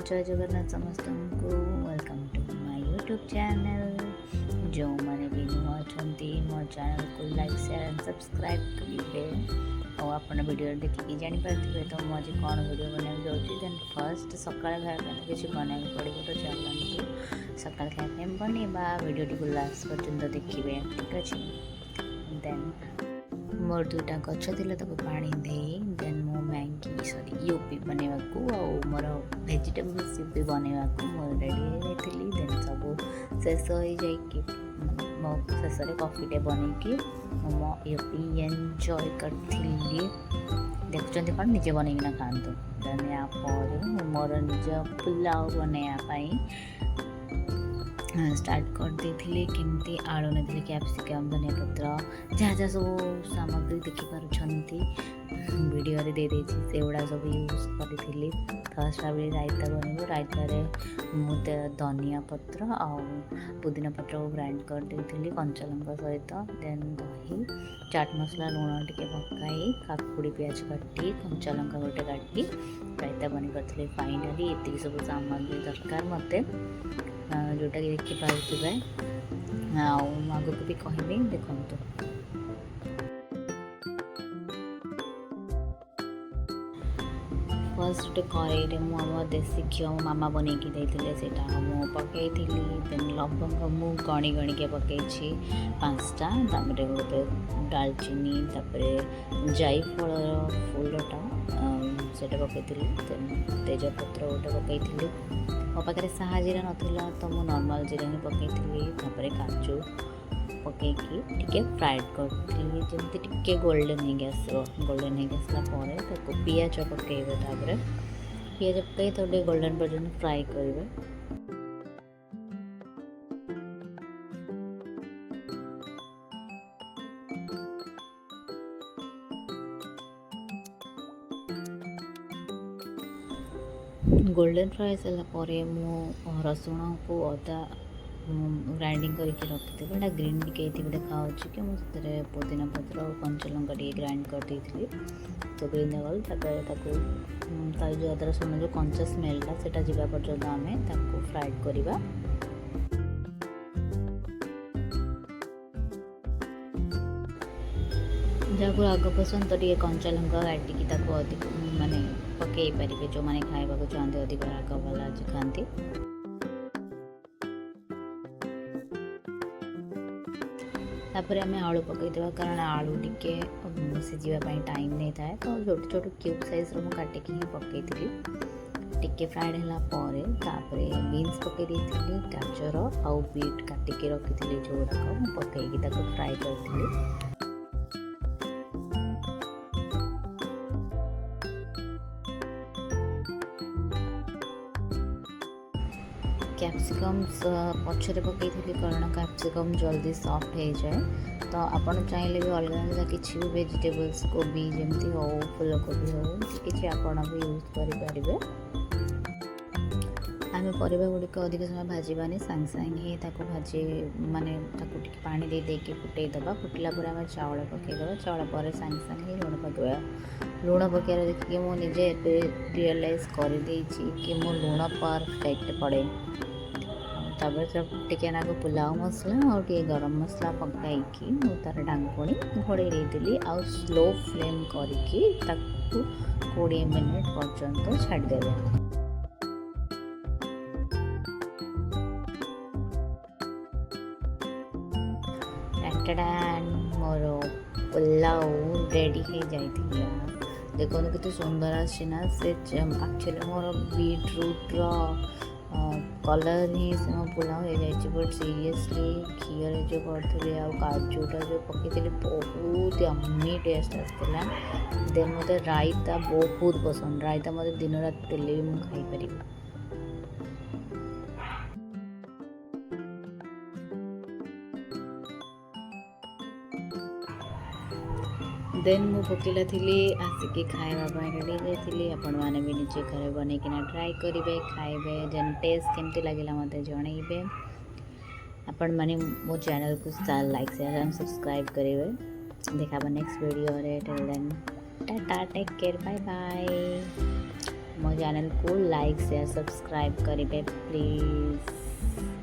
जय जगन्नाथ समस्त को welcome to my YouTube channel. जो मैंने भी नुआ अच्छी मो चैनल को लाइक शेयर एंड सब्सक्राइब करेंगे और अपन वीडियो देखिए जानीपारे तो मुझे कौन वीडियो बनाई जाऊँगी। देन फर्स्ट सका खाया किसी बना पड़ो तो चलते सका खाया बनवा वीडियो को लास्ट पर्यंत देखिए, ठीक अच्छे। देन मोर दुईटा गच थी पानी दे देन मो मैगी सॉरी यूपी बनवा को मोर वेजिटेबल्स यूपी बनवा को मोर रेडी हो जाती। देन सब शेष हो जाइए मो शेष कॉफीटे बनईकि मो यूपी एंजॉय करी देखुं कौन निजे बनईना खातु। देन यापर मोर निज पुलाव बनवाई स्टार्ट कर देथिले। केमती आलू ने कैप्सिकम धनिया पत्र जहाँ जहाँ सब सामग्री देखिपुंट वीडियो दे देछि से गुड़ा सब यूज करी। फर्स्ट भाव रायता बनब रायतार मुझे धनिया पत्र आ पुदीना पत्र को ग्राइंड कर देथिली कंचा लंका सहित। देन दही चाट मसला लुण टिके पकाई काकुड़ी प्याज काटी कंचा लंका गोटे काटी रायता बनी करी। फाइनाली ये सब सामग्री दरकार मते जोटा कि देखिपे आगे भी कहमी देखु। फर्स्ट कड़े मुझे देसी घी मो मामा बन से पकई। देन लवंग मु गणी गणी के पकई 5टा गोटे डालचीनी जायफल फूलटा से पकई। देन तेजपत्र गोटे पकई मो पाखे साहा जीरा नाला तो मुझे नॉर्मल जीरा ही पकई। काजू पकईकि टिके फ्राइड करी जमी टिके गोल्डन हो गोल्डन हो पियाज पकईबे पियाज पकई तो गोल्डन पर्यटन फ्राए करेंगे। गोल्डन फ्राए सारापर मु रसुण को अदा ग्राइंडिंग करके रखी एटा ग्रीन टिके देखा कि मुझे पुदीना पत्र और कंचा लंका टे ग्राइंड कर देती तो ग्रीन देखा जो अदा रसुण जो कंचा स्मेलटा से जावा पर्यंत आम फ्राइड करवा। जहाँ आग पसंद तो कंचा लंका काटिकी अधिक माने पकई पारे जो मैंने खावा चाहते अधिक राग वाला खाती। तापर आम आलू पकईदे कारण आलू टिके सिझापी टाइम नहीं था तो छोट छोट क्यूब साइज रो काटिकी ही पकई टिके फ्राइड है बीन्स पकई गाजर आउ बीट काटिकी रखी जो गुड़ाक पकईकि फ्राए करी। कैप्सिकम्स पछरे पकई कारण कैप्सिकम जल्दी सॉफ्ट हो जाए तो आपड़ चाहिए भी अलग अलग किसी भी वेजिटेबल्स कोबी जमती हो फूलकोबी हो कि आपड़ भी यूज करें। आम परिवा गुड़िक अधिक समय भाजबानी सांगे सांगे भाजी माने पानी दे देके फुटेदबा फुटला आम चाउल पकईदबा चाउल पर सांगे सांगे लुण पकड़ा लुण पकड़ देखिए मुझे निजे रियलाइज कर कि मो लुण परफेक्ट पड़े। टिके नाक पुलाव मसला और टे गरम मसला पकईकि तार ढांकुणी घोड़े देली आ स्लो फ्लेम करके 20 मिनट पर्यंत छाड़देवे। मोर पुलाव रेडी हो जाइए देखो कितने सुंदर आना से एक्चुअली मोर बीट्रूट कलर ही से मो पुलाव हो जाए बट सीरियसली घीर जो करी काजूटा जो पकई बहुत यम्मी टेस्ट आसला। देन मत रायता बहुत पसंद रायता मत दिन रात देले भी मुझे खाईपारि। देन मु भोकिला थी आसिक खावाई रेडी जाइए। आपण मैंने भी निजे घर बनईकिना ट्राए करेंगे खाइबे देन टेस्ट केमती लगे मत जनइबे। आपण मैंने मो चैनल को लाइक शेयर एंड सब्सक्राइब करेंगे। देखा next video till then tata take care bye bye. मो चैनल को लाइक शेयर सब्सक्राइब करेंगे प्लीज़।